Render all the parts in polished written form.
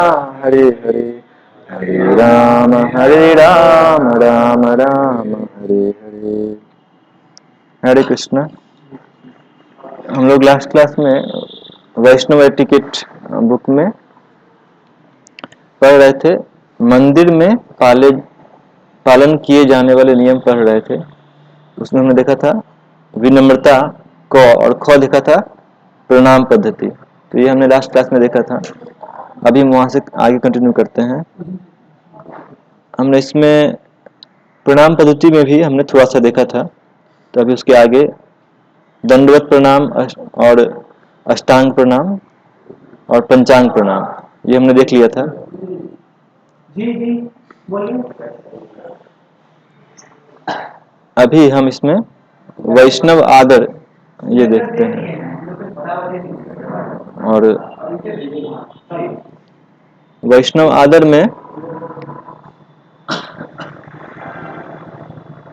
हरे हरे हरे राम राम राम हरे हरे। हरे कृष्णा। हम लोग last class में वैष्णव एटिकेट बुक में पढ़ रहे थे। मंदिर में पालन किए जाने वाले नियम पढ़ रहे थे। उसमें हमने देखा था विनम्रता क और ख देखा था प्रणाम पद्धति। तो ये हमने लास्ट क्लास में देखा था। अभी हम वहां से आगे कंटिन्यू करते हैं। हमने इसमें प्रणाम पद्धति में भी हमने थोड़ा सा देखा था। तो अभी उसके आगे दंडवत प्रणाम और अष्टांग प्रणाम और पंचांग प्रणाम ये हमने देख लिया था। जी जी बोलिए। अभी हम इसमें वैष्णव आदर ये देखते हैं। और वैष्णव आदर में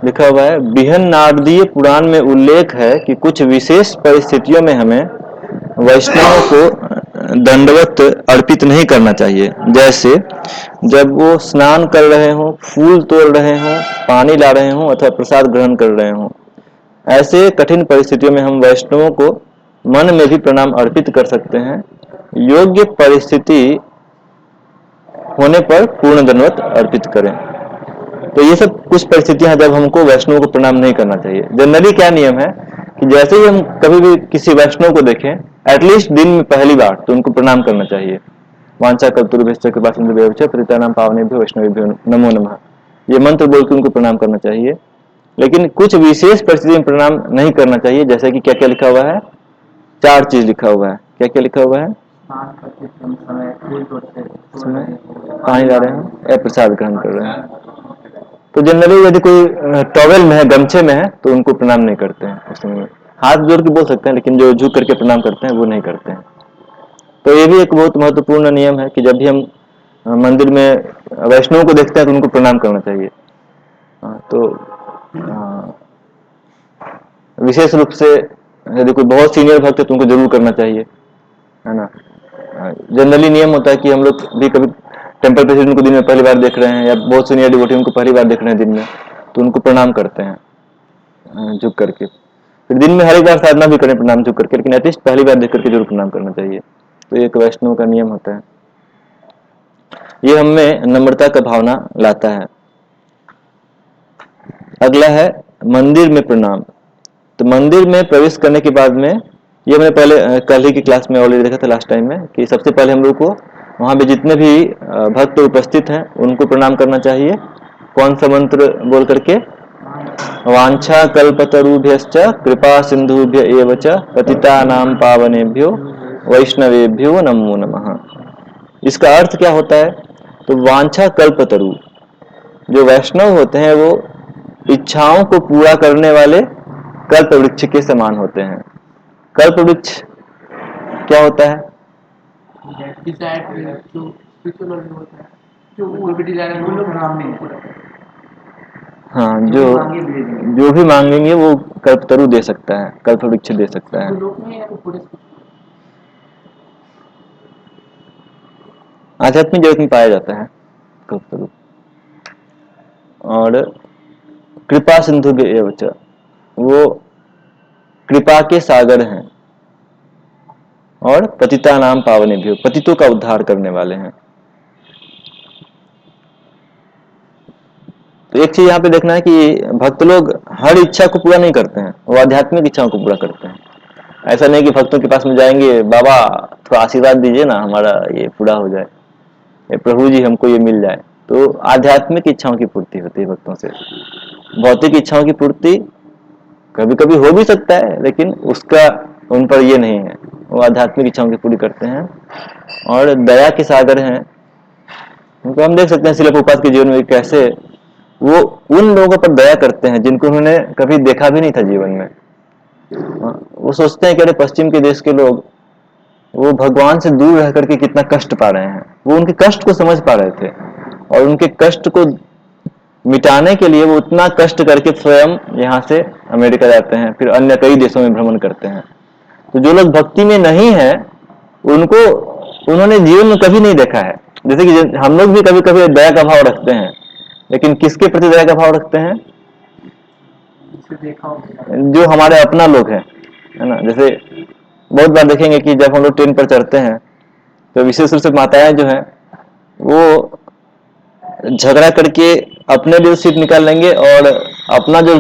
लिखा हुआ है, बिहन नारदीय पुराण में उल्लेख है कि कुछ विशेष परिस्थितियों में हमें वैष्णवों को दंडवत अर्पित नहीं करना चाहिए। जैसे जब वो स्नान कर रहे हों, फूल तोड़ रहे हों, पानी ला रहे हों अथवा प्रसाद ग्रहण कर रहे हों। ऐसे कठिन परिस्थितियों में हम वैष्णवों को मन में भी प्रणाम अर्पित कर सकते हैं। योग्य परिस्थिति होने पर पूर्ण दंडवत अर्पित करें। तो ये सब कुछ परिस्थितियां जब हमको वैष्णव को प्रणाम नहीं करना चाहिए। जनरली क्या नियम है कि जैसे ही हम कभी भी किसी वैष्णव को देखें, एटलीस्ट दिन में पहली बार तो उनको प्रणाम करना चाहिए। वांछा कल्पतरुभ्यश्च कृपासिन्धुभ्यश्च पतितानां पावनेभ्यो वैष्णवेभ्यो नमो नमः, ये मंत्र बोल के उनको प्रणाम करना चाहिए। लेकिन कुछ विशेष परिस्थिति में प्रणाम नहीं करना चाहिए। जैसे कि क्या क्या लिखा हुआ है, 4 चीज लिखा हुआ है। क्या क्या लिखा हुआ है? समय पानी ला रहे हैं या प्रसाद ग्रहण कर रहे हैं। तो जनरली यदि कोई टॉवेल में है, गमछे में है, तो उनको प्रणाम नहीं करते हैं उस समय में। हाथ जोड़ के बोल सकते हैं, लेकिन जो झुक करके प्रणाम करते हैं वो नहीं करते हैं। तो ये भी एक बहुत महत्वपूर्ण नियम है कि जब भी हम मंदिर में वैष्णव को देखते हैं तो उनको प्रणाम करना चाहिए। तो विशेष रूप से यदि कोई बहुत सीनियर भक्त है तो उनको जरूर करना चाहिए, है ना। जनरली नियम होता है कि हम लोग भी कभी टेम्पल प्रेसिडेंट को दिन में पहली बार देख रहे हैं या बहुत सीनियर डिवोटी उनको पहली बार देख रहे हैं दिन में, तो उनको प्रणाम करते हैं झुक करके। फिर दिन में हर एक बार साधना भी करें प्रणाम झुक करके, लेकिन एटलीस्ट पहली बार देख करके जरूर प्रणाम करना चाहिए। तो ये एक वैष्णव का नियम होता है। ये हमें नम्रता का भावना लाता है। अगला है मंदिर में प्रणाम। तो मंदिर में प्रवेश करने के बाद में, ये मैंने पहले कल ही की क्लास में ऑलरेडी देखा था लास्ट टाइम में, कि सबसे पहले हम लोग को वहां पे जितने भी भक्त उपस्थित हैं उनको प्रणाम करना चाहिए। कौन सा मंत्र बोल करके? वांछा कल्पतरुभ्यश्च कृपा सिंधुभ्य एव च पतितानां पावनेभ्यो वैष्णवेभ्यो नमो नमः। इसका अर्थ क्या होता है? तो वांछा कल्पतरु, जो वैष्णव होते हैं वो इच्छाओं को पूरा करने वाले कल्प वृक्ष के समान होते हैं। कल्प वृक्ष क्या होता है? हाँ, जो भी मांगेंगे वो कल्पतरु दे सकता है, कल्प वृक्ष दे सकता है। आध्यात्मिक जगत में पाया जाता है कल्पतरु। और कृपा सिंधु एव च, वो कृपा के सागर हैं। और पतिता नाम पावनेभ्यो, पतितों का उद्धार करने वाले हैं। तो एक चीज यहाँ पे देखना है कि भक्त लोग हर इच्छा को पूरा नहीं करते हैं, वो आध्यात्मिक इच्छाओं को पूरा करते हैं। ऐसा नहीं कि भक्तों के पास में जाएंगे, बाबा थोड़ा आशीर्वाद दीजिए ना, हमारा ये पूरा हो जाए, प्रभु जी हमको ये मिल जाए। तो आध्यात्मिक इच्छाओं की पूर्ति होती है भक्तों से। भौतिक इच्छाओं की पूर्ति कभी कभी हो भी सकता है, लेकिन उसका उन पर ये नहीं है। वो आध्यात्मिक इच्छाओं की पूरी करते हैं और दया के सागर हैं। उनको हम देख सकते हैं श्रील प्रभुपाद के जीवन में कैसे वो उन लोगों पर दया करते हैं जिनको उन्होंने कभी देखा भी नहीं था जीवन में। वो सोचते हैं कि अरे पश्चिम के देश के लोग वो भगवान से दूर रह करके कितना कष्ट पा रहे हैं। वो उनके कष्ट को समझ पा रहे थे और उनके कष्ट को मिटाने के लिए वो उतना कष्ट करके स्वयं यहाँ से अमेरिका जाते हैं, फिर अन्य कई देशों में भ्रमण करते हैं। तो जो लोग भक्ति में नहीं है उनको उन्होंने जीवन में कभी नहीं देखा है, जैसे कि हम लोग भी कभी कभी दया का भाव रखते हैं, लेकिन किसके प्रति दया का भाव रखते हैं? जिसे देखा होगा। जो हमारे अपना लोग हैं, है ना। जैसे बहुत बार देखेंगे कि जब हम लोग ट्रेन पर चढ़ते हैं तो विशेष रूप से माताएं जो हैं वो झगड़ा करके अपने लिए सीट निकाल लेंगे और अपना जो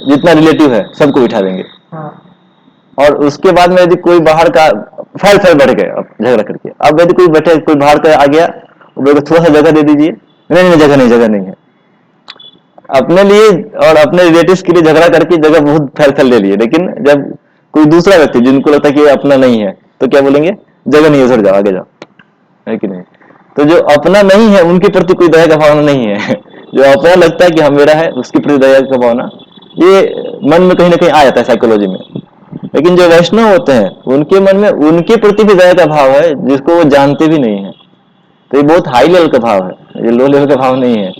जितना रिलेटिव है सबको बिठा देंगे। हाँ और उसके बाद में यदि कोई बाहर का फैल बैठ गए अब झगड़ा करके, अब यदि कोई बैठे, कोई बाहर का आ गया, वो बोलेगा थोड़ा सा जगह दे दीजिए, नहीं नहीं जगह नहीं है। अपने लिए और अपने रिलेटिव्स के लिए झगड़ा करके जगह बहुत फैल ले लिए, लेकिन जब कोई दूसरा व्यक्ति जिनको लगता है कि ये अपना नहीं है तो क्या बोलेंगे? जगह नहीं है, उधर जाओ, आगे जाओ, है कि नहीं। तो जो अपना नहीं है उनके प्रति कोई दया का भावना नहीं है। जो अपना लगता है कि हम मेरा है उसके प्रति दया का भावना ये मन में कहीं ना कहीं आ जाता है साइकोलॉजी में। लेकिन जो वैष्णव होते हैं उनके मन में उनके प्रति भी दया का भाव है जिसको वो जानते भी नहीं है। तो ये बहुत हाई लेवल का भाव है, ये लो लेवल का भाव नहीं है।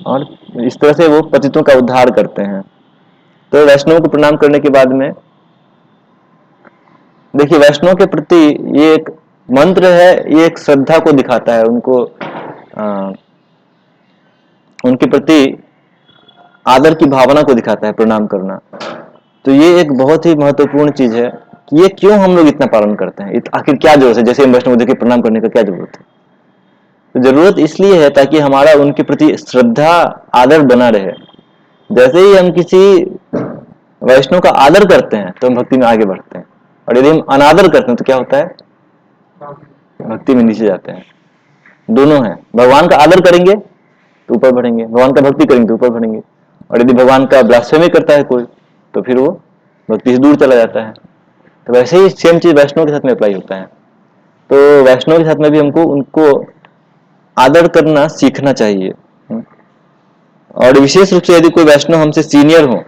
और इस तरह से वो पतितों का उद्धार करते हैं। तो वैष्णव को प्रणाम करने के बाद में देखिए, वैष्णव के प्रति ये एक मंत्र है, ये एक श्रद्धा को दिखाता है, उनको उनके प्रति आदर की भावना को दिखाता है प्रणाम करना। तो ये एक बहुत ही महत्वपूर्ण चीज है कि ये क्यों हम लोग इतना पालन करते हैं, आखिर क्या जरूरत है? जैसे हम वैष्णव देव के प्रणाम करने का क्या जरूरत है? तो जरूरत इसलिए है ताकि हमारा उनके प्रति श्रद्धा आदर बना रहे। जैसे ही हम किसी वैष्णव का आदर करते हैं तो हम भक्ति में आगे बढ़ते हैं, और यदि हम अनादर करते हैं तो क्या होता है? भक्ति में नीचे जाते हैं। दोनों है, भगवान का आदर करेंगे तो ऊपर बढ़ेंगे, भगवान का भक्ति करेंगे तो ऊपर बढ़ेंगे, और यदि भगवान का ब्लास्फेमी करता है कोई तो फिर वो भक्ति से दूर चला जाता है। तो वैसे ही सेम चीज वैष्णव के साथ में अप्लाई होता है। तो वैष्णव के साथ में भी हमको उनको आदर करना सीखना चाहिए। और विशेष रूप से यदि कोई वैष्णव हमसे सीनियर हो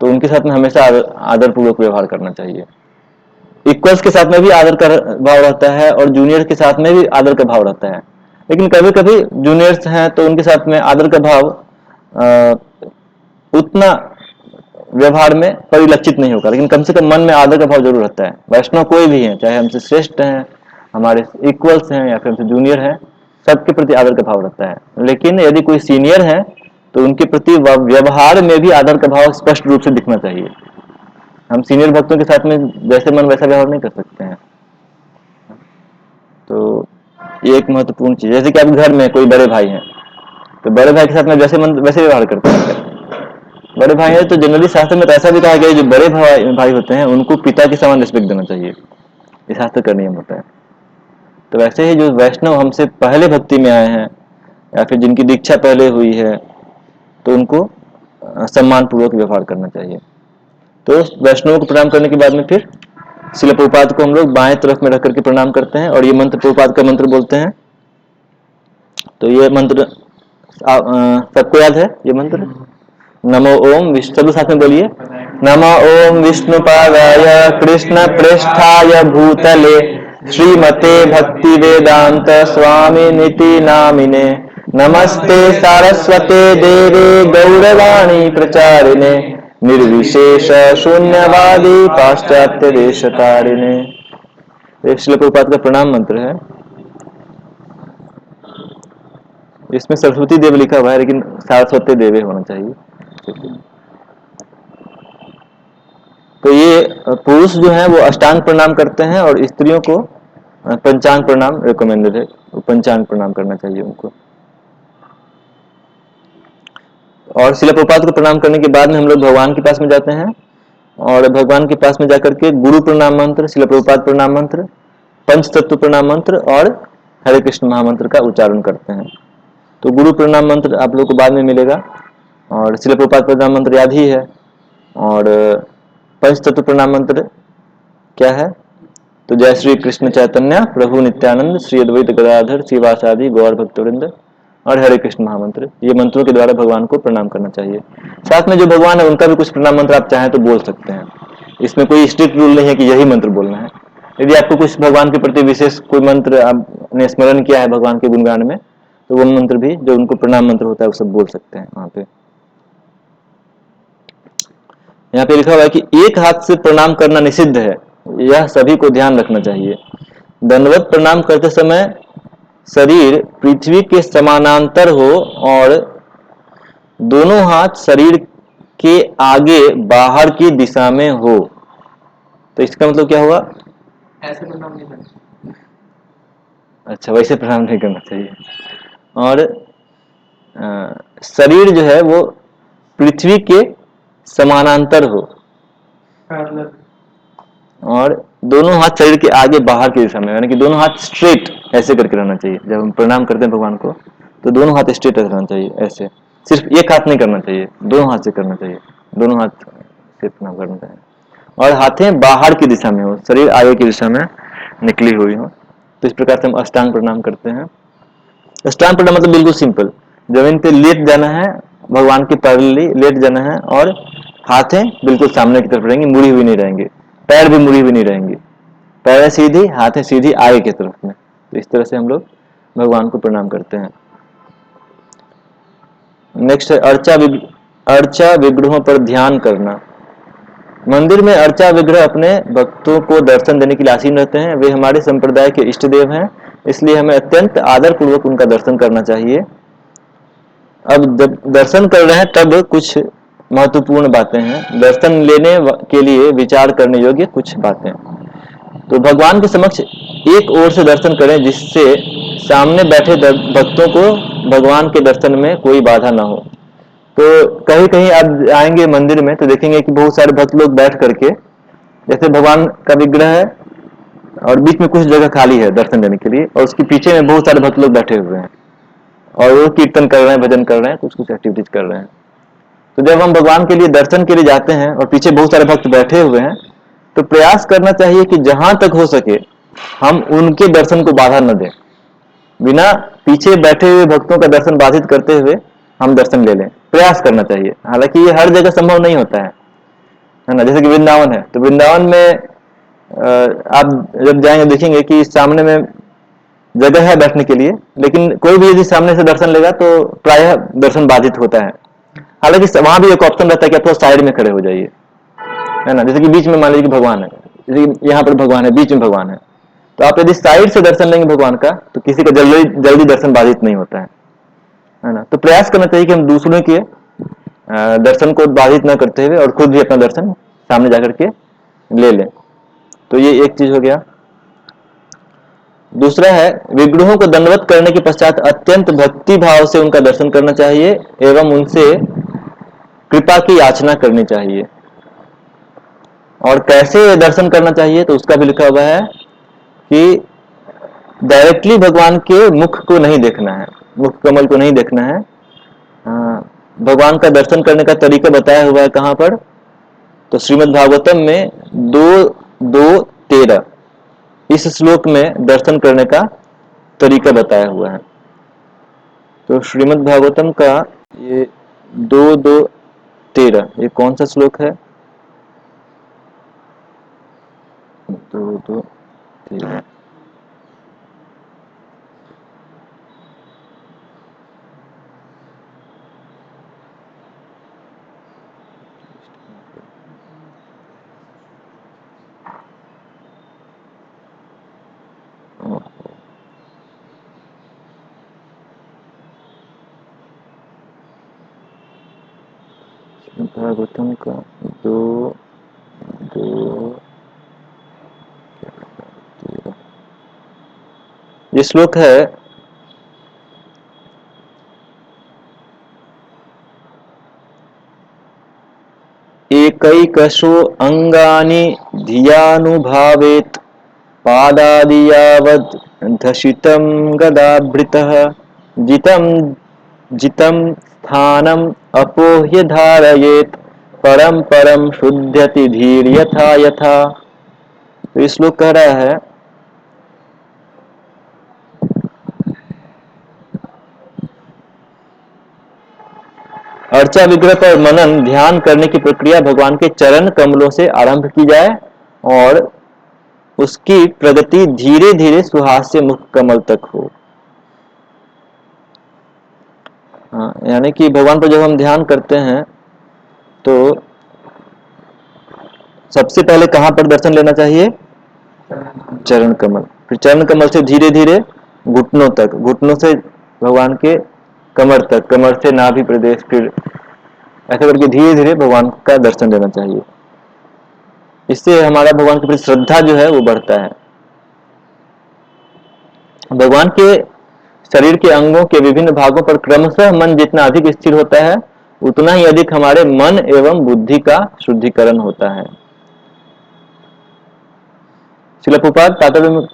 तो उनके साथ में हमेशा आदर पूर्वक व्यवहार करना चाहिए। इक्वल्स के साथ में भी आदर का भाव रहता है और जूनियर के साथ में भी आदर का भाव रहता है। लेकिन कभी कभी जूनियर्स हैं तो उनके साथ में आदर का भाव उतना व्यवहार में परिलक्षित नहीं होगा, लेकिन कम से कम मन में आदर का भाव जरूर रहता है। वैष्णव कोई भी है, चाहे हमसे श्रेष्ठ हैं, हमारे इक्वल्स हैं या फिर हमसे जूनियर हैं, सबके प्रति आदर का भाव रहता है। लेकिन यदि कोई सीनियर है तो उनके प्रति व्यवहार में भी आदर का भाव स्पष्ट रूप से दिखना चाहिए। हम सीनियर भक्तों के साथ में जैसे मन वैसा व्यवहार नहीं कर सकते हैं। तो ये एक महत्वपूर्ण चीज, जैसे कि आप घर में कोई बड़े भाई हैं तो बड़े भाई के साथ में जैसे मन वैसे व्यवहार करते हैं। बड़े भाई है तो जनरली शास्त्र में तो ऐसा भी कहा गया है जो बड़े भाई होते हैं उनको पिता के समान रिस्पेक्ट देना चाहिए, ये शास्त्र का नियम होता है। तो वैसे ही जो वैष्णव हमसे पहले भक्ति में आए हैं या फिर जिनकी दीक्षा पहले हुई है तो उनको सम्मान पूर्वक व्यवहार करना चाहिए। तो वैष्णव को प्रणाम करने के बाद में फिर श्रील प्रभुपाद को हम लोग बाएं तरफ में रख करके प्रणाम करते हैं और ये मंत्र प्रभुपाद का मंत्र बोलते हैं। तो ये मंत्र सबको याद है ये मंत्र? नमो ओम विष्णु, साथ में बोलिए, नमो ओम विष्णुपादाय कृष्ण प्रेष्ठाय भूतले श्रीमते भक्ति वेदांत स्वामी निति नामिने नमस्ते सारस्वते देवे गौरवाणी प्रचारिणे निर्विशेष शून्यवादी पाश्चात्य देशतारिणे। श्रील प्रभुपाद का प्रणाम मंत्र है। इसमें सरस्वती देव लिखा हुआ है लेकिन सारस्वती देवे होना चाहिए। तो ये पुरुष जो है वो अष्टांग प्रणाम करते हैं और स्त्रियों को पंचांग प्रणाम रिकमेंडेड है, पंचांग प्रणाम करना चाहिए उनको। और श्रील प्रभुपाद को प्रणाम करने के बाद में हम लोग भगवान के पास में जाते हैं और भगवान के पास में जाकर के गुरु प्रणाम मंत्र, श्रील प्रभुपाद प्रणाम मंत्र, पंच तत्व प्रणाम मंत्र और हरे कृष्ण महामंत्र का उच्चारण करते हैं। तो गुरु प्रणाम मंत्र आप लोग को बाद में मिलेगा और श्रील प्रभुपाद प्रणाम मंत्र याद ही है। और पंच तत्व प्रणाम मंत्र क्या है? तो जय श्री कृष्ण चैतन्य प्रभु नित्यानंद श्री अद्वैत गदाधर श्रीवासादि गौर भक्तवृंद और हरे कृष्ण महामंत्र, ये मंत्रों के द्वारा भगवान को प्रणाम करना चाहिए। साथ में जो भगवान है उनका भी कुछ प्रणाम मंत्र आप चाहें तो बोल सकते हैं। इसमें कोई स्ट्रिक्ट रूल नहीं है कि यही मंत्र बोलना है। यदि आपको कुछ भगवान के प्रति विशेष कोई मंत्र आपने स्मरण किया है भगवान के गुणगान में तो वो मंत्र भी जो उनको प्रणाम मंत्र होता है वो सब बोल सकते हैं। वहां पे यहाँ पे लिखा हुआ है कि एक हाथ से प्रणाम करना निषिद्ध है, यह सभी को ध्यान रखना चाहिए। दंडवत प्रणाम करते समय शरीर पृथ्वी के समानांतर हो और दोनों हाथ शरीर के आगे बाहर की दिशा में हो। तो इसका मतलब क्या हुआ? ऐसे प्रणाम नहीं करना। अच्छा, वैसे प्रणाम नहीं करना चाहिए। और शरीर जो है वो पृथ्वी के समानांतर हो पैरेलल। और दोनों हाथ शरीर के आगे बाहर की दिशा में, यानी कि दोनों हाथ स्ट्रेट ऐसे करके रहना चाहिए। जब हम प्रणाम करते हैं भगवान को तो दोनों हाथ स्ट्रेट रहना चाहिए, ऐसे। सिर्फ एक हाथ नहीं करना चाहिए, दोनों हाथ से करना चाहिए, दोनों हाथ से प्रणाम करना चाहिए। और हाथें बाहर की दिशा में हो, शरीर आगे की दिशा में निकली हुई हो। तो इस प्रकार से हम अष्टांग प्रणाम करते हैं। अष्टांग प्रणाम मतलब बिल्कुल सिंपल, जमीन पे लेट जाना है, भगवान के पैरेलली लेट जाना है और हाथें बिल्कुल सामने की तरफ रहेंगी, मुड़ी हुई नहीं रहेंगी, पैर भी मुड़ी हुई नहीं रहेंगी, पैर सीधी, हाथें सीधी आगे की तरफ में। तो इस तरह से हम लोग भगवान को प्रणाम करते हैं। नेक्स्ट है अर्चा विग्रहों पर ध्यान करना। मंदिर में अर्चा विग्रह अपने भक्तों को दर्शन देने के लिए आसीन रहते हैं। वे हमारे संप्रदाय के इष्ट देव हैं, इसलिए हमें अत्यंत आदर पूर्वक उनका दर्शन करना चाहिए। अब जब दर्शन कर रहे हैं तब कुछ महत्वपूर्ण बातें हैं, दर्शन लेने के लिए विचार करने योग्य कुछ बातें। तो भगवान के समक्ष एक ओर से दर्शन करें जिससे सामने बैठे भक्तों को भगवान के दर्शन में कोई बाधा ना हो। तो कहीं कहीं आप आएंगे मंदिर में तो देखेंगे कि बहुत सारे भक्त लोग बैठ करके, जैसे भगवान का विग्रह है और बीच में कुछ जगह खाली है दर्शन देने के लिए, और उसके पीछे में बहुत सारे भक्त लोग बैठे हुए हैं और वो कीर्तन कर रहे हैं, भजन कर रहे हैं, कुछ कुछ एक्टिविटीज कर रहे हैं। तो जब हम भगवान के लिए दर्शन के लिए जाते हैं और पीछे बहुत सारे भक्त बैठे हुए हैं तो प्रयास करना चाहिए कि जहां तक हो सके हम उनके दर्शन को बाधा न दें, बिना पीछे बैठे हुए भक्तों का दर्शन बाधित करते हुए हम दर्शन ले लें, प्रयास करना चाहिए। हालांकि ये हर जगह संभव नहीं होता है ना। जैसे कि वृंदावन है, तो वृंदावन में आप जब जाएंगे देखेंगे कि सामने में जगह है बैठने के लिए, लेकिन कोई भी यदि सामने से दर्शन लेगा तो प्रायः दर्शन बाधित होता है। हालांकि वहां भी एक ऑप्शन रहता है कि आप थोड़ा साइड में खड़े हो जाइए, है ना। जैसे कि बीच में मान लीजिए कि भगवान है, जैसे कि यहाँ पर भगवान है, बीच में भगवान है, तो आप यदि साइड से दर्शन लेंगे भगवान का तो किसी का जल्दी जल्दी दर्शन बाधित नहीं होता है ना। तो प्रयास करना चाहिए कि हम दूसरों के दर्शन को बाधित न करते हुए और खुद भी अपना दर्शन सामने जाकर के ले लें। तो ये एक चीज हो गया। दूसरा है, विग्रहों को दंडवत करने के पश्चात अत्यंत भक्ति भाव से उनका दर्शन करना चाहिए एवं उनसे कृपा की याचना करनी चाहिए। और कैसे दर्शन करना चाहिए तो उसका भी लिखा हुआ है कि डायरेक्टली भगवान के मुख को नहीं देखना है, मुख कमल को नहीं देखना है। भगवान का दर्शन करने का तरीका बताया हुआ है कहाँ पर, तो श्रीमद् भागवतम में 2:2:13 इस श्लोक में दर्शन करने का तरीका बताया हुआ है। तो श्रीमद् भागवतम का ये 2:2:13 ये कौन सा श्लोक है? 2:2:13 भागवतम का 2:2:13 ये श्लोक है, एकैकशो अंगानि धियानुभावेत् पादादि यावद् धशितं गदाभृतः जितं जितं स्थानम् अपोह्य धारयेत् परम परम शुद्ध्यति धीर यथा यथा। तो इस श्लोक कह रहा है, अर्चा विग्रह पर मनन ध्यान करने की प्रक्रिया भगवान के चरण कमलों से आरंभ की जाए और उसकी प्रगति धीरे धीरे सुहास्य मुख कमल तक हो। यानी कि भगवान पर जब हम ध्यान करते हैं तो सबसे पहले कहां पर दर्शन लेना चाहिए? चरण कमल। फिर चरण कमल से धीरे धीरे घुटनों से भगवान के कमर तक, कमर से नाभि प्रदेश, फिर ऐसे करके धीरे धीरे भगवान का दर्शन देना चाहिए। इससे हमारा भगवान के प्रति श्रद्धा जो है वो बढ़ता है। भगवान के शरीर के अंगों के विभिन्न भागों पर क्रमशः मन जितना अधिक स्थिर होता है, उतना ही अधिक हमारे मन एवं बुद्धि का शुद्धिकरण होता है। श्रील प्रभुपाद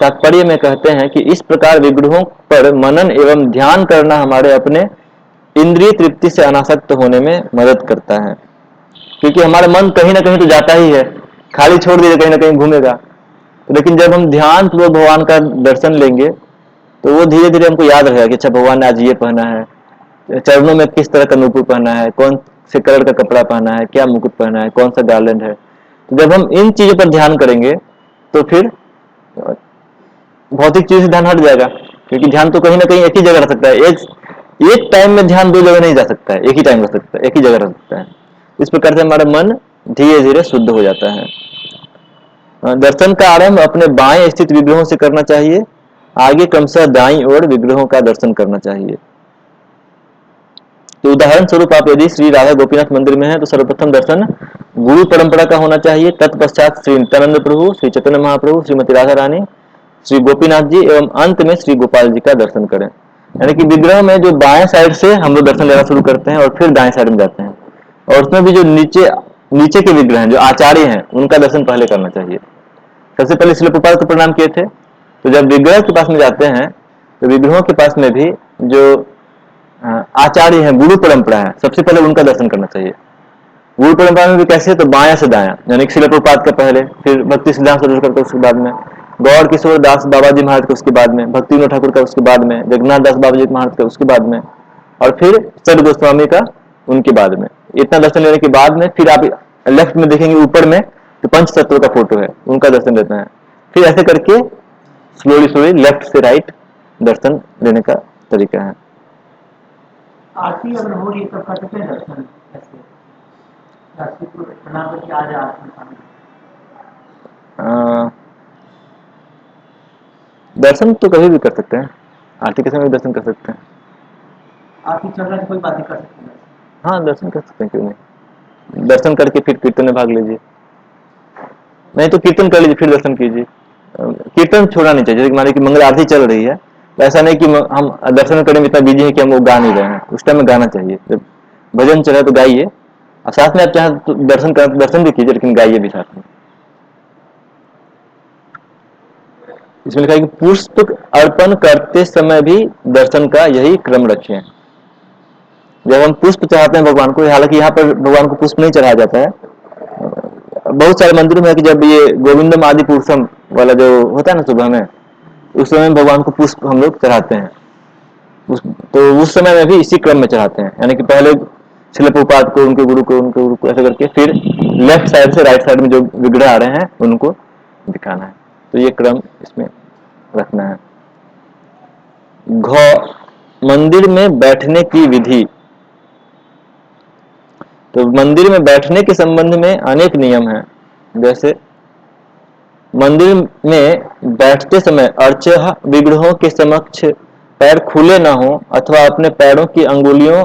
तात्पर्य में कहते हैं कि इस प्रकार विग्रहों पर मनन एवं ध्यान करना हमारे अपने इंद्रिय तृप्ति से अनासक्त होने में मदद करता है। क्योंकि हमारा मन कहीं ना कहीं तो जाता ही है, खाली छोड़ दीजिए कहीं ना कहीं घूमेगा। लेकिन जब हम ध्यान पूर्वक भगवान का दर्शन लेंगे तो वो धीरे धीरे हमको याद रहेगा कि अच्छा भगवान ने आज ये पहना है, चरणों में किस तरह का नूपुर पहना है, कौन से कलर का कपड़ा पहना है, क्या मुकुट पहना है, कौन सा गार्लैंड है। तो जब हम इन चीजों पर ध्यान करेंगे तो फिर भौतिक चीज से ध्यान हट जाएगा। क्योंकि ध्यान तो कहीं ना कहीं एक ही जगह रह सकता है, एक टाइम में ध्यान दो जगह नहीं जा सकता है, एक ही टाइम रह सकता है, एक ही जगह रह सकता है। इस प्रकार से हमारा मन धीरे धीरे शुद्ध हो जाता है। दर्शन का आरंभ अपने बाएं स्थित विग्रहों से करना चाहिए, आगे क्रमशः दाईं ओर विग्रहों का दर्शन करना चाहिए। तो उदाहरण स्वरूप आप यदि श्री राधा गोपीनाथ मंदिर में है तो सर्वप्रथम दर्शन गुरु परंपरा का होना चाहिए, तत्पश्चात श्री नित्यानंद प्रभु, श्री चैतन्य महाप्रभु, श्रीमती राधा रानी, श्री गोपीनाथ जी एवं अंत में श्री गोपाल जी का दर्शन करें। यानी कि विग्रह में जो बाएं साइड से हम लोग दर्शन लेना शुरू करते हैं और फिर दाएं साइड में जाते हैं, और उसमें भी जो नीचे के विग्रह हैं, जो आचार्य हैं, उनका दर्शन पहले करना चाहिए। सबसे पहले श्रील प्रभुपाद को प्रणाम किए थे। तो जब विग्रह के पास में जाते हैं तो विग्रहों के पास में भी जो आचार्य हैं, गुरु परंपरा है, सबसे पहले उनका दर्शन करना चाहिए। गुरु परंपरा में भी कैसे, तो बाया से दाया, यानी श्रील प्रभुपाद का पहले, फिर भक्ति सिद्धांत सरस्वती का उसके बाद में, गौर किशोर दास बाबा जी महाराज का उसके बाद में, भक्ति विनोद ठाकुर का उसके बाद में, जगन्नाथ दास बाबा जी महाराज का उसके बाद में, और फिर सद गोस्वामी का उनके बाद में। इतना दर्शन लेने के बाद में फिर आप लेफ्ट में देखेंगे ऊपर में तो पंच तत्व का फोटो है, उनका दर्शन लेते हैं। फिर ऐसे करके स्लोली स्लोली लेफ्ट से राइट दर्शन लेने का तरीका है। आरती अगर हो रही तो करते हैं दर्शन ऐसे, आरती को प्रणाम करके आ जा आरती। दर्शन तो कभी भी कर सकते हैं, आरती के समय भी दर्शन कर सकते हैं। आरती चल रहा है कोई बातें कर सकते हैं। हाँ दर्शन कर सकते हैं, क्यों नहीं। दर्शन करके फिर कीर्तन में भाग लीजिए, नहीं तो कीर्तन कर लीजिए फिर दर्शन कीजिए। कीर्तन छोड़ना नहीं चाहिए। जैसे मान लीजिए कि मंगल आरती चल रही है तो ऐसा नहीं कि हम दर्शन करने में इतना बिजी है कि हम वो गा नहीं रहे हैं, उस टाइम में गाना चाहिए। जब भजन चल रहा है तो गाइए, और साथ में आप चाहें तो दर्शन भी कीजिए, लेकिन गाइए भी साथ में। इसमें लिखा है कि पुष्प अर्पण करते समय भी दर्शन का यही क्रम रखें। जब हम पुष्प चढ़ाते हैं भगवान को, हालांकि यहाँ पर भगवान को पुष्प नहीं चढ़ाया जाता है, बहुत सारे मंदिरों में है कि जब ये गोविंदम आदि पुरुषम वाला जो होता है ना सुबह में, उस समय भगवान को पुष्प हम लोग चढ़ाते हैं। तो उस समय में भी इसी क्रम में चढ़ाते हैं, यानी कि पहले श्रील प्रभुपाद को, उनके गुरु को ऐसे करके फिर लेफ्ट साइड से राइट साइड में जो विग्रह आ रहे हैं उनको दिखाना है। तो ये क्रम इसमें रखना है। मंदिर में बैठने की विधि। तो मंदिर में बैठने के संबंध में अनेक नियम हैं। जैसे मंदिर में बैठते समय अर्चा विग्रहों के समक्ष पैर खुले न हो, अथवा अपने पैरों की अंगुलियों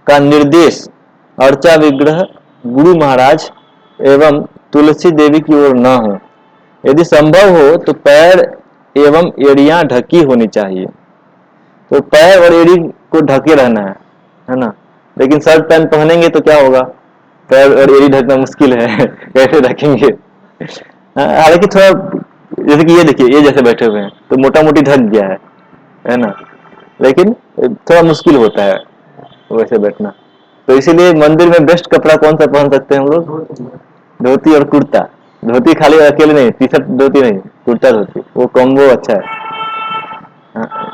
का निर्देश अर्चा विग्रह, गुरु महाराज एवं तुलसी देवी की ओर न हो। यदि संभव हो तो पैर एवं एड़ियां ढकी होनी चाहिए। तो पैर और एड़ी को ढके रहना है ना। लेकिन शर्ट पैंट पहनेंगे तो क्या होगा, पैर और एड़ी ढकना मुश्किल है कैसे ढकेंगे। हालांकि थोड़ा, जैसे कि ये देखिए, ये जैसे बैठे हुए हैं तो मोटा मोटी ढक गया है ना, लेकिन थोड़ा मुश्किल होता है वैसे बैठना। तो इसीलिए मंदिर में बेस्ट कपड़ा कौन सा पहन सकते हैं हम लोग, धोती और कुर्ता। धोती खाली अकेले नहीं, टी शर्ट धोती नहीं, कुर्ता धोती, वो कॉम्बो अच्छा है।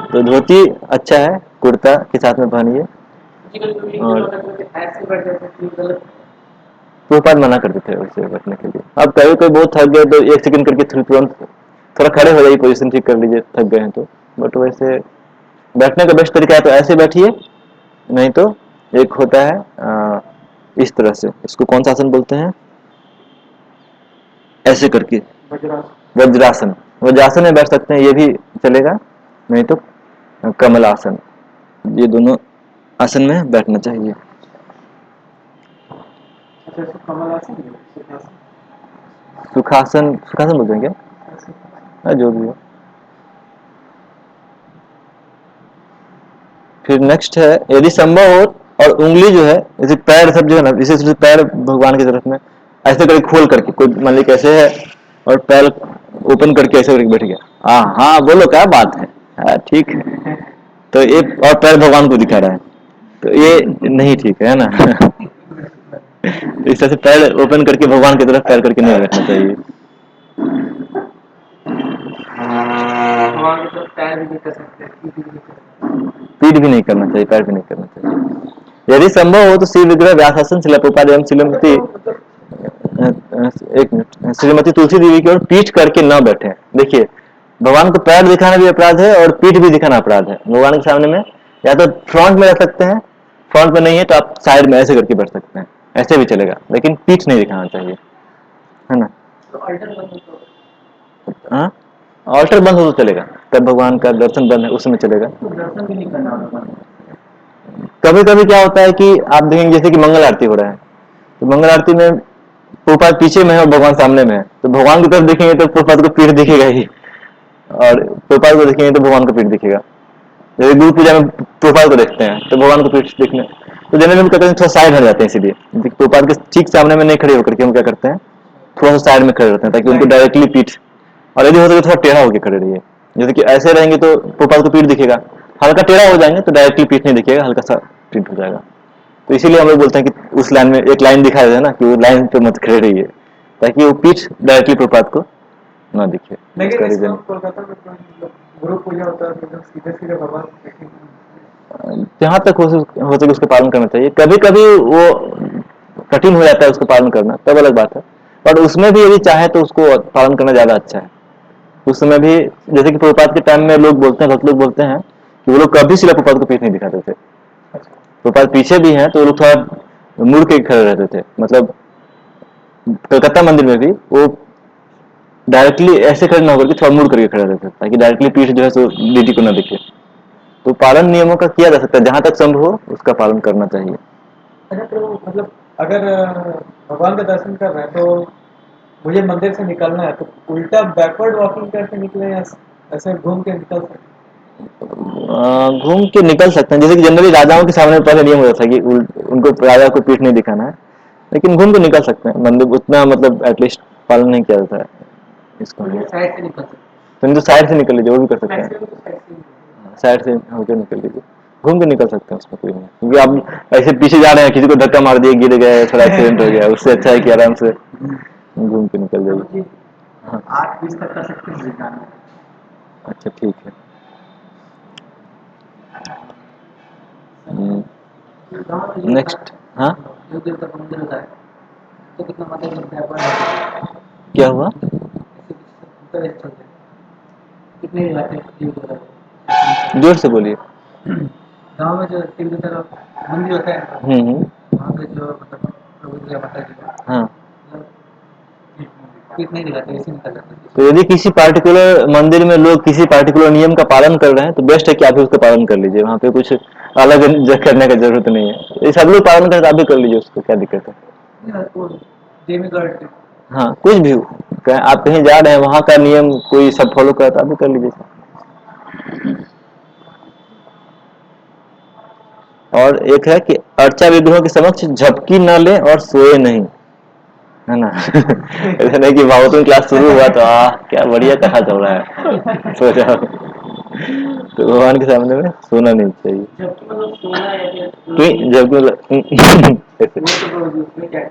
तो धोती अच्छा है, कुर्ता के साथ में पहनिए। प्रभुपाद मना करते थे वैसे बैठने के लिए। अब कभी कोई बहुत थक गए तो 1 सेकंड करके तुरंत थोड़ा खड़े हो जाइए, पोजीशन ठीक कर लीजिए, थक गए हैं तो। बट वैसे बैठने का बेस्ट तरीका है तो ऐसे बैठिए, नहीं तो एक होता है इस तरह से, इसको कौन सा आसन बोलते हैं, ऐसे करके वज्रासन। वज्रासन में बैठ सकते हैं, ये भी चलेगा, नहीं तो कमल आसन, ये दोनों आसन में बैठना चाहिए। अच्छा, इसको कमल आसन है, सुखासन? सुखासन, सुखासन बोलते हैं क्या? हाँ, जो भी हो। फिर नेक्स्ट है, यदि संभव हो और उंगली जो है, जैसे पैर सब जो है ना, विशेष रूप से पैर भगवान की तरफ में ऐसे करके खोल करके, कोई मान ली कैसे है और पैर ओपन करके ऐसे करके बैठ गया, हाँ हाँ बोलो क्या बात है, हाँ ठीक है, तो ये और पैर भगवान को दिखा रहा है, तो ये नहीं ठीक है ना। तो इस तरह से पैर ओपन करके भगवान की तरफ पैर करके नहीं बैठना चाहिए। भगवान की तरफ पैर भी नहीं कर सकते, पीठ भी नहीं कर सकते। पीठ भी नहीं करना चाहिए, पैर भी नहीं करना चाहिए। यदि संभव हो तो शिव विग्रह, व्यासासन, शिला प्रभुपाद एवं श्रीमती, एक मिनट, श्रीमती तुलसी देवी की ओर पीठ करके न बैठे। देखिए, भगवान को पैर दिखाना भी अपराध है और पीठ भी दिखाना अपराध है। भगवान के सामने में या तो फ्रंट में रह सकते हैं, फ्रंट में नहीं है तो आप साइड में ऐसे करके बैठ सकते हैं, ऐसे भी चलेगा, लेकिन पीठ नहीं दिखाना चाहिए, है ना। तो अल्टर बंद तो हाँ, ऑल्टर बंद हो तो चलेगा, तब भगवान का दर्शन बंद है उसमें चलेगा। दर्शन भी नहीं करना होगा। कभी कभी क्या होता है कि आप देखेंगे जैसे कि मंगल आरती हो रहा है, तो मंगल आरती में प्रभुपाद पीछे में है और भगवान सामने में है, तो भगवान की तरफ देखेंगे तो प्रभुपाद को पीठ दिखेगा ही, और प्रभुपाद को देखेंगे तो भगवान को पीठ दिखेगा। जैसे गुरु पूजा में प्रभुपाद को देखते हैं तो भगवान को पीठ दिखने, तो जनरली हम कहते हैं थोड़ा साइड हट जाते हैं, इसीलिए प्रभुपाद के ठीक सामने में नहीं खड़े होकर के हम क्या करते हैं, थोड़ा सा साइड में खड़े रहते हैं ताकि उनको डायरेक्टली पीठ, और यदि हो सके थोड़ा टेढ़ा होकर खड़े रहिए, जैसे कि ऐसे रहेंगे तो प्रभुपाद को पीठ दिखेगा, हल्का टेढ़ा हो जाएंगे तो डायरेक्टली पीठ नहीं दिखेगा, हल्का सा पीठ हो जाएगा। तो इसीलिए हम लोग बोलते हैं कि उस लाइन में एक लाइन दिखा देते हैं ना, कि वो लाइन पे मत खड़े रहिए ताकि वो पीठ डायरेक्टली प्रपात को ना दिखे। लेकिन उसका इसमें रीजन कोलकाता में तो मतलब गुरु पूजा होता है तो एकदम सीधे सीधे भगवान को देखेंगे। जहाँ तक हो सके उसका पालन करना चाहिए। कभी कभी वो कठिन हो जाता है उसका पालन करना, तब अलग बात है, पर उसमें भी यदि चाहे तो उसको पालन करना ज्यादा अच्छा है। उस समय भी जैसे कि प्रपात के टाइम में लोग बोलते हैं, भक्त लोग बोलते हैं कि वो लोग कभी शिला प्रपात को पीठ नहीं दिखाते थे। प्रपात पीछे भी हैं तो वो लोग थोड़ा मुड़ के खड़े रहते थे, मतलब कलकत्ता मंदिर में भी वो डायरेक्टली ऐसे खड़े ना होकर के थोड़ा मुड़ करके खड़े रहते थे ताकि डायरेक्टली पीठ जो है सो डीटी को ना दिखे। तो पालन नियमों का किया जा सकता है, जहां तक संभव हो उसका पालन करना चाहिए। अच्छा, तो मतलब अगर भगवान का दर्शन कर रहे हैं तो मुझे मंदिर से निकलना है तो उल्टा बैकवर्ड वॉकिंग करके निकले या ऐसे घूम के निकल सकते घूम के निकल सकते हैं, जैसे कि जनरली राजाओं के सामने पहले नियम होता था कि उनको राजा को पीठ नहीं दिखाना है, लेकिन घूम के निकल सकते हैं। मंदिर उतना मतलब एटलीस्ट पालन नहीं किया जाता है इसको। हैं? साइड से निकल सकते तो नहीं तो साइड से निकल लीजिए, वो भी कर सकते हैं, हैं। साइड से होकर निकल लीजिए, घूम के निकल सकते हैं, उसमें कोई नहीं। क्योंकि आप ऐसे पीछे जा रहे हैं, किसी को धक्का मार दिए, गिर गए, थोड़ा एक्सीडेंट हो गया, उससे अच्छा है कि आराम से घूम के निकल जाइए। हाँ, 8:20 तक कर सकते हैं निकालना। अच्छा ठीक है। नेक्स्ट, हाँ जो देर तक मंदिर होता है तो कितना मतलब बैकवर्ड क्या हुआ? चलते हैं कितने इलाके हैं? जोर से बोलिए। गाँव में जो तीन की तरफ मंदिर होता है वहाँ पे जो मतलब प्रभु जी माता जी का हाँ, मतलब पीठ नहीं दिखाते, ऐसे निकल जाते हैं। तो यदि किसी पार्टिकुलर मंदिर में लोग किसी पार्टिकुलर नियम का पालन कर रहे हैं तो बेस्ट है कि आप भी उसका पालन कर लीजिए, वहाँ पे कुछ अलग करने की जरूरत नहीं है। ये सब लोग पालन करते, आप भी कर लीजिए, उसको क्या दिक्कत है। वो डेमीगॉड हाँ, कुछ भी हो, आप कहीं जा रहे हैं वहाँ का नियम कोई सब फॉलो करता, आप भी कर लीजिए। और एक है कि अर्चा विग्रहों के समक्ष झपकी न ले और सोए नहीं, है ना। ऐसा नहीं कि भागवतम क्लास शुरू हुआ तो क्या बढ़िया कथा चल रहा है, सो जाओ। तो भगवान के सामने में सोना नहीं चाहिए, जबकि मतलब सोना या जबकि ऐसे। उसमें क्या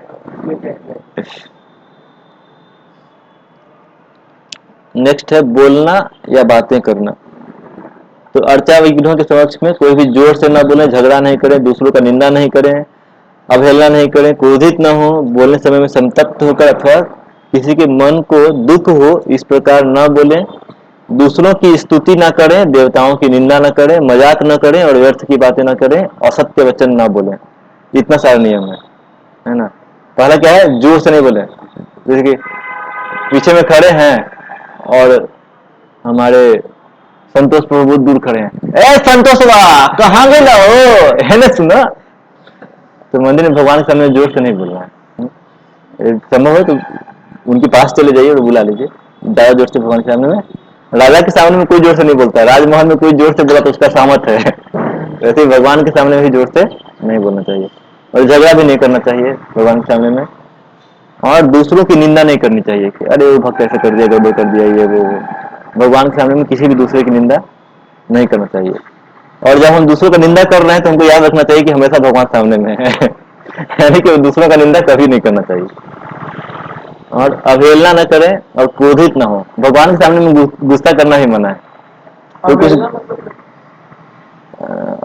नेक्स्ट है बोलना या बातें करना। तो अर्चा विग्रहों के समक्ष में कोई भी जोर से ना बोले, झगड़ा नहीं करें, दूसरों का निंदा नहीं करें, अवहेलना नहीं करें, क्रोधित न हो, बोलने समय में संतप्त होकर अथवा किसी के मन को दुख हो इस प्रकार न बोलें, दूसरों की स्तुति न करें, देवताओं की निंदा न करें, मजाक न करें और व्यर्थ की बातें न करें, असत्य वचन न बोलें। इतना सारा नियम है ना। पहला क्या है, जोर से नहीं बोले, जैसे कि पीछे में खड़े हैं और हमारे संतोष प्रभु बहुत दूर खड़े हैं, ए संतोष बा कहाँ गए हो, है ना सुना। तो मंदिर में भगवान के सामने जोर से नहीं बोलना है। संभव है तो उनके पास चले जाइए और बुला लीजिए ज्यादा जोर से। भगवान के सामने में, राजा के सामने में कोई जोर से नहीं बोलता है, राजमहल में कोई जोर से बोला तो उसका सामर्थ है। वैसे ही भगवान के सामने भी जोर से नहीं बोलना चाहिए, और झगड़ा भी नहीं करना चाहिए भगवान के सामने में, और दूसरों की निंदा नहीं करनी चाहिए कि अरे वो भक्त ऐसे कर दिया, गड़बड़ कर दिया, ये वो। भगवान के सामने में किसी भी दूसरे की निंदा नहीं करना चाहिए। और जब हम दूसरों का निंदा कर रहे हैं तो हमको याद रखना चाहिए कि हमेशा भगवान सामने में है। यानी कि दूसरों का निंदा कभी नहीं करना चाहिए, और अवहेलना न करें और क्रोधित न हो। भगवान के सामने में गुस्सा करना ही मना है। तो कुछ अवहेलना मतलब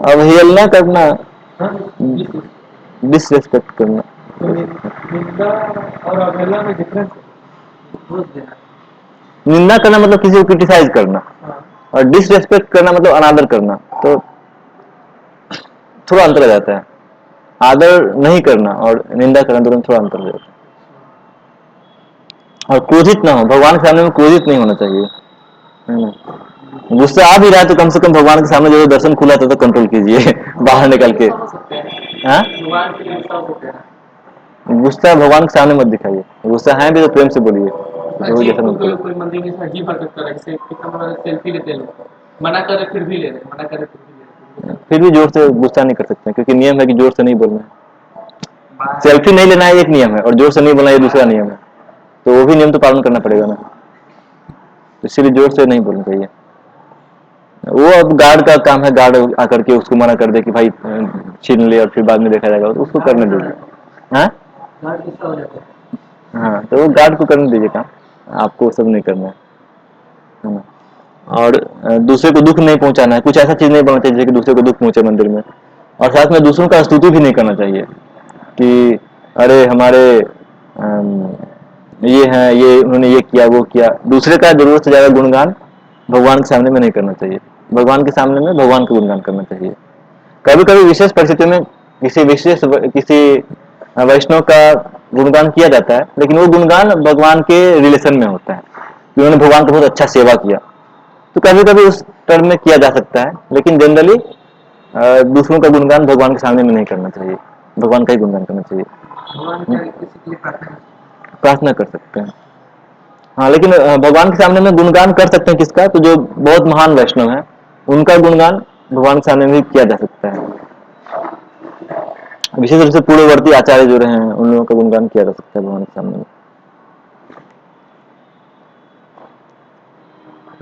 अवहेलना करना, हाँ, डिसरेस्पेक्ट करना। तो निंदा और अवहेलना में डिफरेंस है। निंदा करना मतलब किसी को क्रिटिसाइज करना, हाँ, और डिसरेस्पेक्ट करना मतलब अनादर करना। तो थोड़ा अंतर आ जाता है। आदर नहीं करना और निंदा करना दोनों में थोड़ा अंतर हो जाता है। और क्रोधित ना हो, भगवान के सामने में क्रोधित नहीं होना चाहिए, है ना। गुस्सा आ भी रहा है तो कम से कम भगवान के सामने जो दर्शन खुला था तो कंट्रोल कीजिए बाहर निकल के। हाँ, भगवान के लिए सब होते हैं। गुस्सा भगवान के सामने मत दिखाइए, गुस्सा है भी तो प्रेम से बोलिए, जो अजीब जैसा मन करे। कोई मंदिर में अजीब हरकत कर रहा है, जैसे कितना सेल्फी लेते लोग, मना करे फिर भी ले रहे, मना करे फिर भी ले रहे। फिर भी जोर से गुस्सा नहीं कर सकते हैं, क्योंकि नियम है कि जोर से नहीं बोलना है। सेल्फी नहीं लेना है एक नियम है, और जोर से नहीं बोलना ये दूसरा नियम है। तो वो भी नियम तो पालन करना पड़ेगा ना, तो इसीलिए जोर से नहीं बोलना चाहिए। वो अब गार्ड का काम है, गार्ड आकर के उसको मना कर दे कि भाई छीन ले और फिर बाद में देखा जाएगा, तो उसको करने दीजिए। हाँ हाँ, तो वो गार्ड को करने दीजिए काम, आपको सब नहीं करना है ना। और दूसरे को दुख नहीं पहुंचाना है, कुछ ऐसा चीज नहीं बनना चाहिए कि दूसरे को दुख पहुंचे मंदिर में। और साथ में दूसरों का स्तुति भी नहीं करना चाहिए कि अरे हमारे ये हैं, ये उन्होंने ये किया वो किया। दूसरे का जरूरत से ज्यादा गुणगान भगवान के सामने में नहीं करना चाहिए। भगवान के सामने में भगवान का गुणगान करना चाहिए। कभी कभी विशेष परिस्थिति में किसी वैष्णव का गुणगान किया जाता है, लेकिन वो गुणगान भगवान के रिलेशन में होता है कि उन्होंने भगवान का बहुत अच्छा सेवा किया, तो कभी कभी उस टर्म में किया जा सकता है। लेकिन जनरली दूसरों का गुणगान भगवान के सामने में नहीं करना चाहिए, भगवान का ही गुणगान करना चाहिए। प्रार्थना कर सकते हैं, हाँ, लेकिन भगवान के सामने में गुणगान कर सकते हैं किसका, तो जो बहुत महान वैष्णव है उनका गुणगान भगवान के सामने में किया जा सकता है। विशेष रूप से पूर्ववर्ती आचार्य जो रहे हैं उन लोगों का गुणगान किया जा सकता है भगवान के सामने में।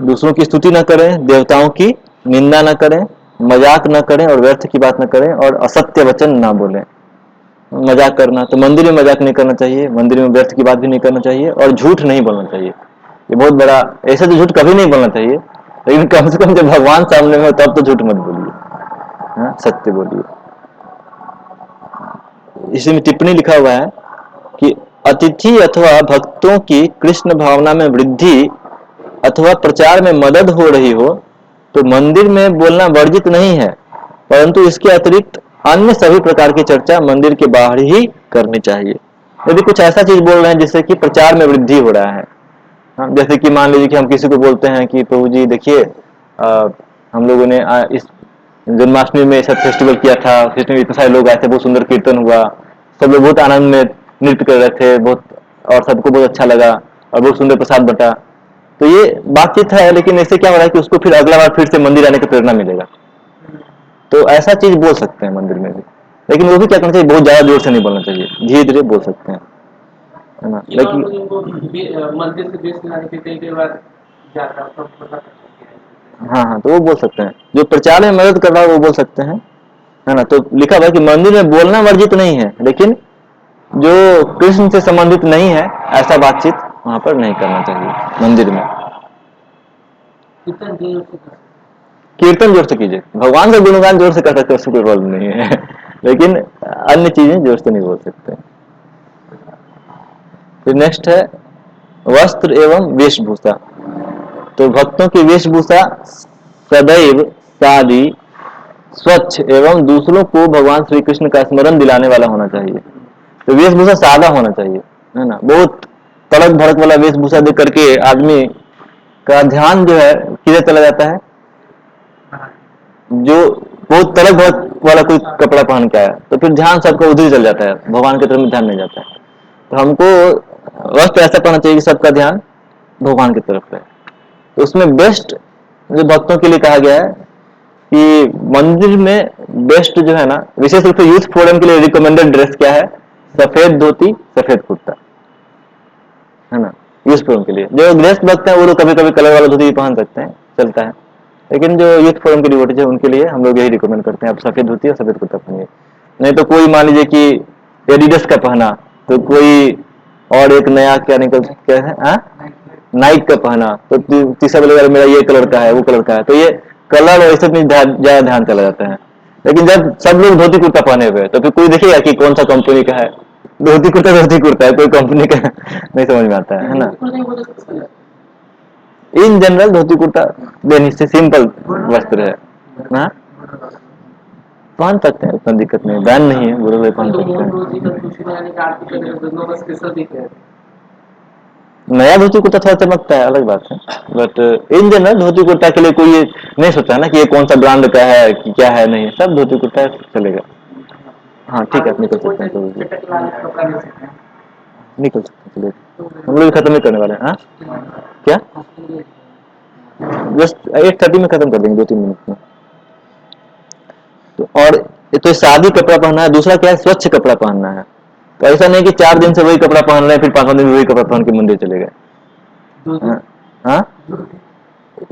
दूसरों की स्तुति न करें, देवताओं की निंदा न करें, मजाक न करें और व्यर्थ की बात न करें, और असत्य वचन न बोलें। मजाक करना तो मंदिर में मजाक नहीं करना चाहिए, मंदिर में व्यर्थ की बात भी नहीं करना चाहिए, और झूठ नहीं बोलना चाहिए। ये बहुत बड़ा, ऐसे तो झूठ कभी नहीं बोलना चाहिए, लेकिन कम से कम जब भगवान सामने में हो तब तो झूठ मत बोलिए, हाँ, सत्य बोलिए। इसी में टिप्पणी लिखा हुआ है कि अतिथि अथवा भक्तों की कृष्ण भावना में वृद्धि अथवा प्रचार में मदद हो रही हो तो मंदिर में बोलना वर्जित नहीं है, परंतु इसके अतिरिक्त अन्य सभी प्रकार की चर्चा मंदिर के बाहर ही करनी चाहिए। यदि कुछ ऐसा चीज बोल रहे हैं जिससे कि प्रचार में वृद्धि हो रहा है, जैसे कि मान लीजिए कि हम किसी को बोलते हैं कि प्रभु जी देखिए हम लोगों ने इस जन्माष्टमी में सब फेस्टिवल किया था, फेस्टिवल में इतने सारे लोग आए थे, बहुत सुंदर कीर्तन हुआ, सब लोग बहुत आनंद में नृत्य कर रहे थे बहुत, और सबको बहुत अच्छा लगा और बहुत सुंदर प्रसाद बटा। तो ये बातचीत है, लेकिन इससे क्या हो रहा है कि उसको फिर अगला बार फिर से मंदिर आने की प्रेरणा मिलेगा। तो ऐसा चीज बोल सकते हैं मंदिर में भी, लेकिन वो भी क्या करना चाहिए, बहुत ज्यादा जोर से नहीं बोलना चाहिए, धीरे धीरे बोल सकते हैं, है ना। लेकिन मंदिर से देश लाने के कई बार जाता हाँ हाँ, तो वो बोल सकते हैं, जो प्रचार में मदद कर रहा है वो बोल सकते हैं, है ना। तो लिखा हुआ है कि मंदिर में बोलना वर्जित नहीं है, लेकिन जो कृष्ण से संबंधित नहीं है ऐसा बातचीत वहां पर नहीं करना चाहिए मंदिर में। कीर्तन जोर से कीजिए, भगवान का गुणगान जोर से कर सकते, उससे कोई प्रॉब्लम नहीं है, लेकिन अन्य चीजें जोर से नहीं बोल सकते। फिर नेक्स्ट है वस्त्र एवं वेशभूषा। तो भक्तों की वेशभूषा सदैव सादी, स्वच्छ एवं दूसरों को भगवान श्री कृष्ण का स्मरण दिलाने वाला होना चाहिए। तो वेशभूषा सादा होना चाहिए, है ना। बहुत तड़क भड़क वाला वेशभूषा देख करके आदमी का ध्यान जो है किधर चला जाता है, जो बहुत तलक भलक वाला कोई कपड़ा पहन के आया तो फिर ध्यान सबका उधर ही चल जाता है, भगवान की तरफ ध्यान नहीं जाता है। तो हमको वस्त्र ऐसा पहनना चाहिए कि सबका ध्यान भगवान की तरफ रहे। तो उसमें बेस्ट जो भक्तों के लिए कहा गया है कि मंदिर में बेस्ट जो है ना, विशेष रूप से यूथ फोरम के लिए रिकमेंडेड ड्रेस क्या है? सफेद धोती, सफेद कुर्ता, है ना। यूथ फोरम के लिए जो गृहस्थ भक्त हैं वो लोग कभी कभी कलर वाला धोती भी पहन सकते हैं, चलता है। लेकिन जो यूथ फोरम के डिवोटीज है उनके लिए हम लोग यही रिकमेंड करते हैं, आप सफेद धोती और सफेद कुर्ता पहनिए। नहीं तो कोई मान लीजिए कि एडिडास का पहना, तो कोई और एक नया क्या निकल क्या है नाइक का पहना, तो तीसरा बोलेगा मेरा ये कलर का है वो कलर का है, तो ये कलर और इस में ज्यादा ध्यान चला जाता है। लेकिन जब सब लोग धोती कुर्ता पहने हुए तो फिर कोई देखेगा कि कौन सा कंपनी का है। धोती कुर्ता है, कोई कंपनी का नहीं समझ में आता है ना। इन जनरल धोती कुर्ता बेनिस से सिंपल वस्त्र है ना, पहन सकते हैं, उतना दिक्कत नहीं, बैन नहीं है, बुरे लोग पहन सकते हैं। नया धोती कुर्ता थोड़ा चमकता है, अलग बात है, but in general dhoti kurta के लिए कोई नहीं सोचता है ना कि ये कौन सा ब्रांड का है कि क्या है, नहीं, सब धोती कुर्ता चलेगा। हाँ ठीक है, निकल सकते हैं, निकल सकते हैं, चलिए हम लोग खत्म ही करने वाले हैं। हाँ क्या, जस्ट 8:30 में खत्म कर देंगे, 2-3 मिनट में। तो और तो शादी कपड़ा पहनना है, दूसरा क्या है, स्वच्छ कपड़ा पहनना है। तो ऐसा नहीं कि 4 दिन से वही कपड़ा पहन रहे हैं, फिर 5वां दिन वही कपड़ा पहन के मंदिर चले गए। हाँ,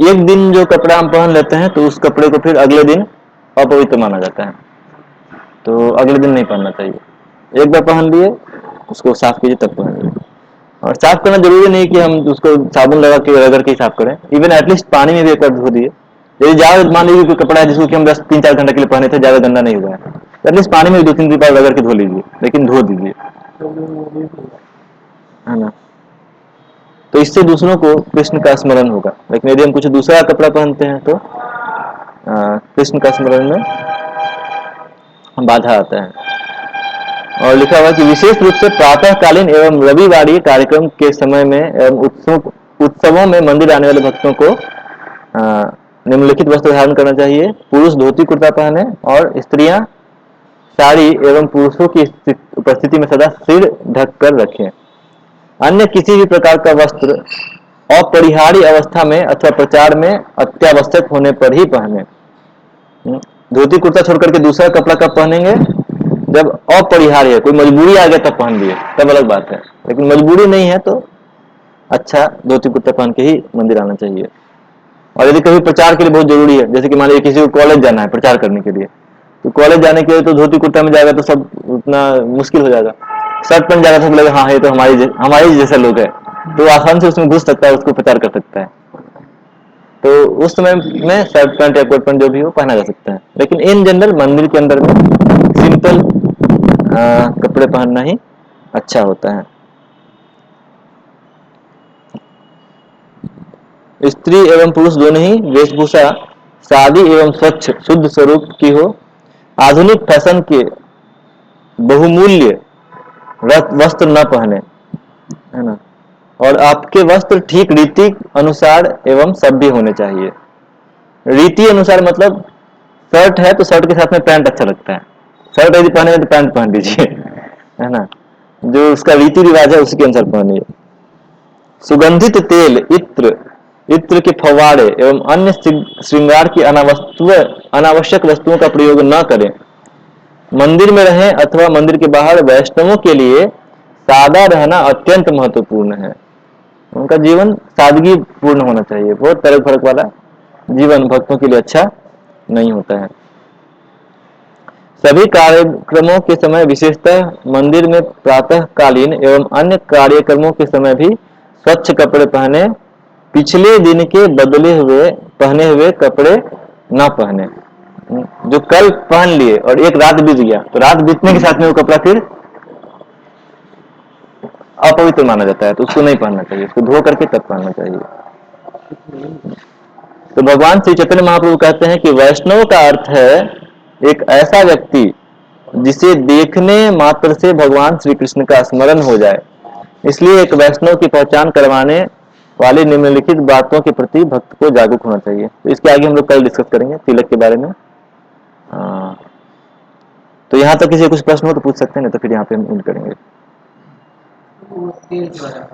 एक दिन जो कपड़ा हम पहन लेते हैं तो उस कपड़े को फिर अगले दिन अपवित्र माना जाता है, तो अगले दिन नहीं पहनना चाहिए। एक बार पहन लिए उसको साफ कीजिए तब पहन लिए। और साफ करना जरूरी नहीं कि हम उसको साबुन लगा के रगड़ के साफ करें, इवन एटलीस्ट पानी में भी एक बार धो दिए। यदि ज्यादा मान लीजिए कोई कपड़ा है जिसको कि हम 10-3-4 घंटे के लिए पहने थे, ज्यादा गंदा नहीं हुआ है, तो एटलीस्ट पानी में 2-3 बार रगड़ के धो लीजिए, लेकिन धो दीजिए, है ना। तो इससे दूसरों को कृष्ण का स्मरण होगा। लेकिन यदि हम कुछ दूसरा कपड़ा पहनते हैं तो कृष्ण का स्मरण में बाधा आता है। और लिखा हुआ कि विशेष रूप से प्रातःकालीन एवं रविवारी कार्यक्रम के समय में एवं उत्सवों में मंदिर आने वाले भक्तों को निम्नलिखित वस्त्र धारण करना चाहिए। पुरुष धोती कुर्ता पहने और स्त्रियां साड़ी एवं पुरुषों की उपस्थिति में सदा सिर ढक कर रखें। अन्य किसी भी प्रकार का वस्त्र अपरिहार्य अवस्था में अथवा प्रचार में अत्यावश्यक होने पर ही पहने। धोती कुर्ता छोड़ करके दूसरा कपड़ा कब पहनेंगे? जब अपरिहार्य है, कोई मजबूरी आ गया तब पहन लिए, तब अलग बात है। लेकिन मजबूरी नहीं है तो अच्छा धोती कुर्ता पहन के ही मंदिर आना चाहिए। और यदि कभी प्रचार के लिए बहुत जरूरी है, जैसे कि मान लीजिए किसी को कॉलेज जाना है प्रचार करने के लिए, तो कॉलेज जाने के लिए तो धोती कुर्ता में जाएगा तो सब उतना मुश्किल हो जाएगा। शर्ट पहन जाएगा तो लगेगा हाँ ये तो हमारी जैसे लोग है, तो आसान से उसमें घुस सकता है, उसको प्रचार कर सकता है। तो उस समय में शर्ट पैंट या कोट पैंट जो भी हो पहना जा सकता है। लेकिन इन जनरल मंदिर के अंदर में सिंपल कपड़े पहनना ही अच्छा होता है। स्त्री एवं पुरुष दोनों ही वेशभूषा सादी एवं स्वच्छ शुद्ध स्वरूप की हो। आधुनिक फैशन के बहुमूल्य वस्त्र न पहने, है ना। और आपके वस्त्र ठीक रीति अनुसार एवं सभ्य होने चाहिए। रीति अनुसार मतलब शर्ट है तो शर्ट के साथ में पैंट अच्छा लगता है, शर्ट यदि पहने तो पैंट पहन लीजिए, है ना। जो उसका रीति रिवाज है उसी के अनुसार पहनिए। सुगंधित तेल, इत्र के फव्वारे एवं अन्य श्रृंगार की अनावश्यक वस्तुओं का प्रयोग न करें। मंदिर में रहें अथवा मंदिर के बाहर वैष्णवों के लिए सादा रहना अत्यंत महत्वपूर्ण है। उनका जीवन सादगी पूर्ण होना चाहिए। बहुत तर्क फर्क वाला जीवन भक्तों के लिए अच्छा नहीं होता है। सभी कार्यक्रमों के समय विशेषतः मंदिर में प्रातःकालीन एवं अन्य कार्यक्रमों के समय भी स्वच्छ कपड़े पहने। पिछले दिन के पहने हुए कपड़े न पहने। जो कल पहन लिए और एक रात बीत गया तो रात बीतने के साथ में वो कपड़ा फिर अपवित्र माना जाता है, तो उसको नहीं पहनना चाहिए, उसको धो करके तब पहनना चाहिए। तो भगवान श्री चैतन्य महाप्रभु कहते हैं कि वैष्णव का अर्थ है एक ऐसा व्यक्ति जिसे देखने मात्र से भगवान श्री कृष्ण का स्मरण हो जाए। इसलिए एक वैष्णव की पहचान करवाने वाली निम्नलिखित बातों के प्रति भक्त को जागरूक होना चाहिए। तो इसके आगे हम लोग कल डिस्कस करेंगे तिलक के बारे में। यहाँ तक किसी को कुछ प्रश्न हो तो पूछ सकते हैं, नहीं तो फिर यहाँ पे हम एंड करेंगे। वो तेल के बारे में